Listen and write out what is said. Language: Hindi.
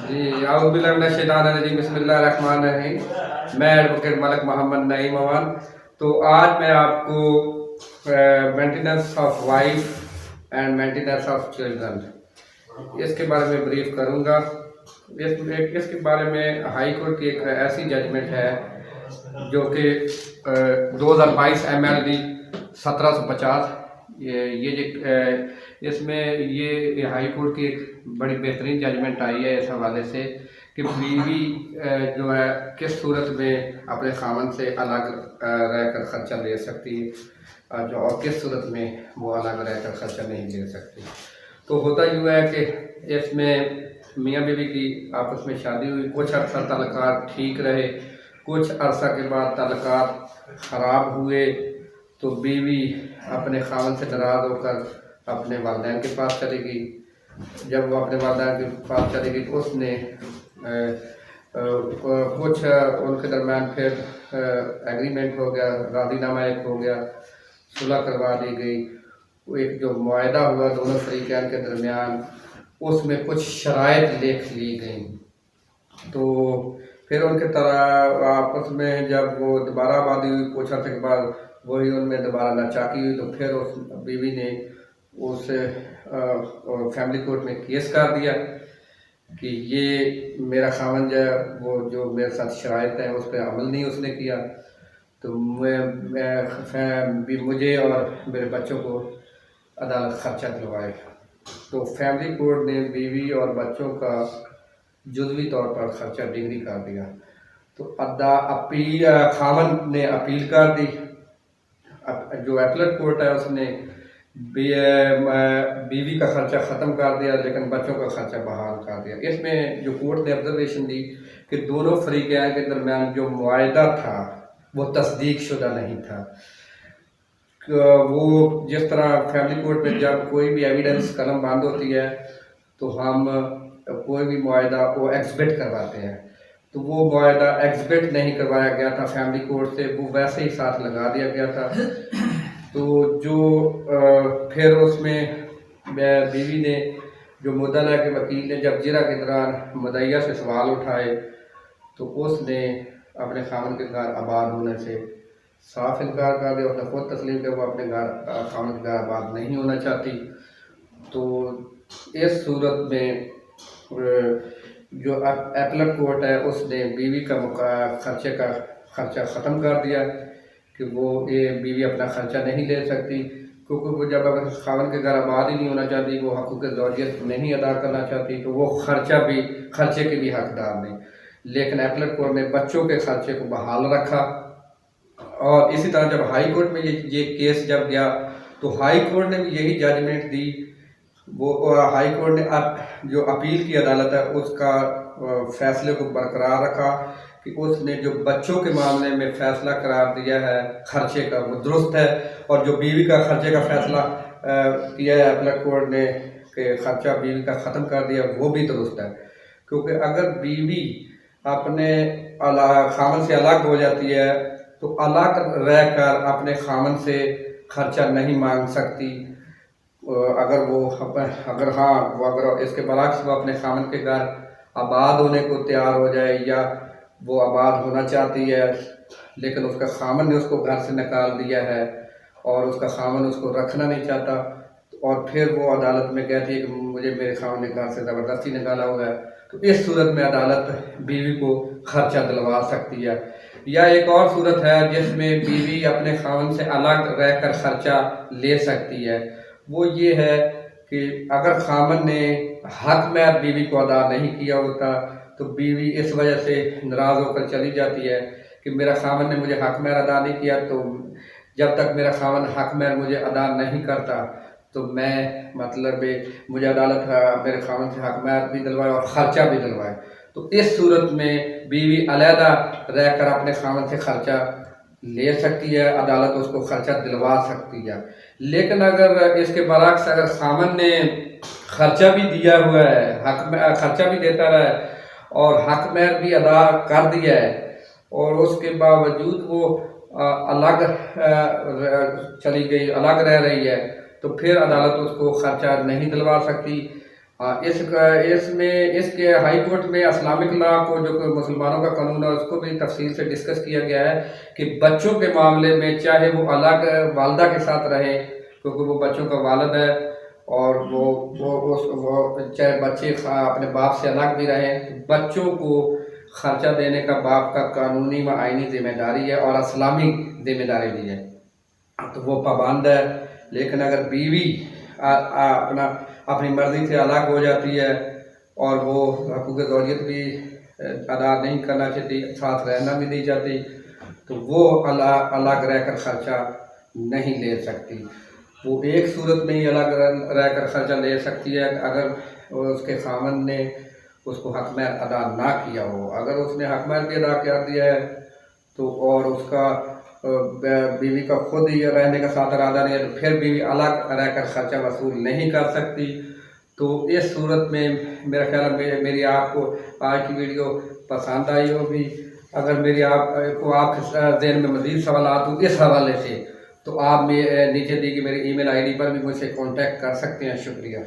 जी, औज़ुबिल्लाहि बिस्मिल्लाहिर्रहमानिर्रहीम। मैं एडवोकेट मलिक मोहम्मद नईम अवान। तो आज मैं आपको maintenance of wife and maintenance of children इसके बारे में ब्रीफ करूंगा। इसके बारे में हाई कोर्ट की एक ऐसी जजमेंट है जो कि 2022 MLD 1750 ये इसमें ये हाई कोर्ट की एक बड़ी बेहतरीन जजमेंट आई है इस हवाले से कि बीवी जो है किस सूरत में अपने खामन से अलग रहकर खर्चा ले सकती है और किस सूरत में वो अलग रहकर खर्चा नहीं ले सकती। तो होता यूँ है कि इसमें मियाँ बीवी की आपस में शादी हुई, कुछ अर्सा तल्लुकात ठीक रहे, कुछ अरसा के बाद तल्लुकात ख़राब हुए तो बीवी अपने खामन से नाराज़ होकर अपने वालिदैन के पास चली गई। जब वो अपने वालिदैन के पास चली गई तो उसने कुछ उनके दरम्यान फिर एग्रीमेंट हो गया, राज़ीनामा एक हो गया, सुलह करवा दी गई। वो एक जो मुआहदा हुआ दोनों फरीकैन के दरमियान उसमें कुछ शराइत लिख ली गई। तो फिर उनके तरह आपस में जब वो दोबारा आबादी हुई कुछ अर्से के बाद वही उनमें दोबारा नाचाकी हुई तो फिर उस बीवी ने उस फैमिली कोर्ट में केस कर दिया कि ये मेरा खामन जो है वो जो मेरे साथ शराइत है उस पर अमल नहीं उसने किया, तो मुझे और मेरे बच्चों को अदालत खर्चा दिलवाए। तो फैमिली कोर्ट ने बीवी और बच्चों का जुज़वी तौर पर खर्चा डिग्री कर दिया। तो अपील खामन ने अपील कर दी, जो अपीलेट कोर्ट है उसने बीवी का खर्चा ख़त्म कर दिया लेकिन बच्चों का खर्चा बहाल कर दिया। इसमें जो कोर्ट ने ऑब्जर्वेशन दी कि दोनों फरीक़ैन के दरमियान जो मुआहदा था वो तस्दीक शुदा नहीं था। वो जिस तरह फैमिली कोर्ट में जब कोई भी एविडेंस कलम बंद होती है तो हम कोई भी मुआहदा वो एग्जिबिट करवाते हैं, तो वो मुआहदा एग्जिबिट नहीं करवाया गया था फैमिली कोर्ट से, वो वैसे ही साथ लगा दिया गया था। तो जो फिर उसमें बीवी ने जो मुद्दला के वकील ने जब जिरा के दौरान मुदैया से सवाल उठाए तो उसने अपने खामन के घर आबाद होने से साफ इनकार कर दिया। उसने खुद तस्लीम किया वो अपने घर खामन के घर आबाद नहीं होना चाहती। तो इस सूरत में जो अपीलेट कोर्ट है उसने बीवी का खर्चा ख़त्म कर दिया कि वो ये बीवी अपना खर्चा नहीं ले सकती, क्योंकि वो जब अगर खावन के घर आबाद ही नहीं होना चाहती, वो हकूक़ ज़ौजियत नहीं अदा करना चाहती तो वो खर्चे के भी हकदार नहीं। लेकिन अपीलेट कोर्ट ने बच्चों के खर्चे को बहाल रखा। और इसी तरह जब हाई कोर्ट में ये केस जब गया तो हाई कोर्ट ने भी यही जजमेंट दी। वो हाई कोर्ट ने जो अपील की अदालत है उसका फैसले को बरकरार रखा कि उसने जो बच्चों के मामले में फैसला करार दिया है खर्चे का वो दुरुस्त है, और जो बीवी का खर्चे का फैसला किया है अपीलेट कोर्ट ने कि खर्चा बीवी का ख़त्म कर दिया वो भी दुरुस्त है। क्योंकि अगर बीवी अपने खामन से अलग हो जाती है तो अलग रहकर अपने खामन से खर्चा नहीं मांग सकती। अगर इसके बरक्स वो अपने खामन के घर आबाद होने को तैयार हो जाए या वो आबाद होना चाहती है लेकिन उसका खामन ने उसको घर से निकाल दिया है और उसका खामन उसको रखना नहीं चाहता और फिर वो अदालत में कहती है कि मुझे मेरे खामन ने घर से ज़बरदस्ती निकाला हुआ है, तो इस सूरत में अदालत बीवी को खर्चा दिलवा सकती है। या एक और सूरत है जिसमें बीवी अपने खामन से अलग रहकर खर्चा ले सकती है, वो ये है कि अगर खामन ने हक महर बीवी को अदा नहीं किया होता तो बीवी इस वजह से नाराज़ होकर चली जाती है कि मेरा खामन ने मुझे हक महर अदा नहीं किया, तो जब तक मेरा खामन हक महर मुझे अदा नहीं करता तो मैं मुझे अदालत मेरे खामन से हक महर भी दिलवाए और ख़र्चा भी दिलवाए। तो इस सूरत में बीवी अलहदा रहकर अपने खामन से खर्चा ले सकती है, अदालत उसको खर्चा दिलवा सकती है। लेकिन अगर इसके बरक्स अगर खामन ने खर्चा भी दिया हुआ है, खर्चा भी देता रहा है और हक महर भी अदा कर दिया है और उसके बावजूद वो अलग चली गई, अलग रह रही है, तो फिर अदालत उसको खर्चा नहीं दिलवा सकती। इसमें इसके हाई कोर्ट में इस्लामिक लॉ को जो कि मुसलमानों का कानून है उसको भी तफसील से डिस्कस किया गया है कि बच्चों के मामले में चाहे वो अलग वालदा के साथ रहे क्योंकि वो बच्चों का वालिद है और वो चाहे बच्चे अपने बाप से अलग भी रहें, बच्चों को खर्चा देने का बाप का कानूनी व आइनी जिम्मेदारी है और इस्लामी जिम्मेदारी भी है, तो वो पाबंद है। लेकिन अगर बीवी अपनी मर्ज़ी से अलग हो जाती है और वो हकूक़ ज़ौजियत भी अदा नहीं करना चाहती, साथ रहना भी नहीं चाहती, तो वो अलग रहकर ख़र्चा नहीं ले सकती। वो एक सूरत में ही अलग रहकर ख़र्चा ले सकती है अगर उसके खामन ने उसको हक़ महर अदा ना किया हो। अगर उसने हक़ महर भी अदा कर दिया है तो और उसका बीवी का खुद ही रहने का साथ इरादा नहीं है तो फिर बीवी अलग रहकर ख़र्चा वसूल नहीं कर सकती। तो इस सूरत में मेरा ख्याल है मेरी आपको आज की वीडियो पसंद आई होगी। अगर मेरी आपको आपके ज़हन में मज़ीद सवाल हो इस हवाले से तो आप नीचे दी गई मेरी ईमेल आईडी पर भी मुझसे कांटेक्ट कर सकते हैं। शुक्रिया।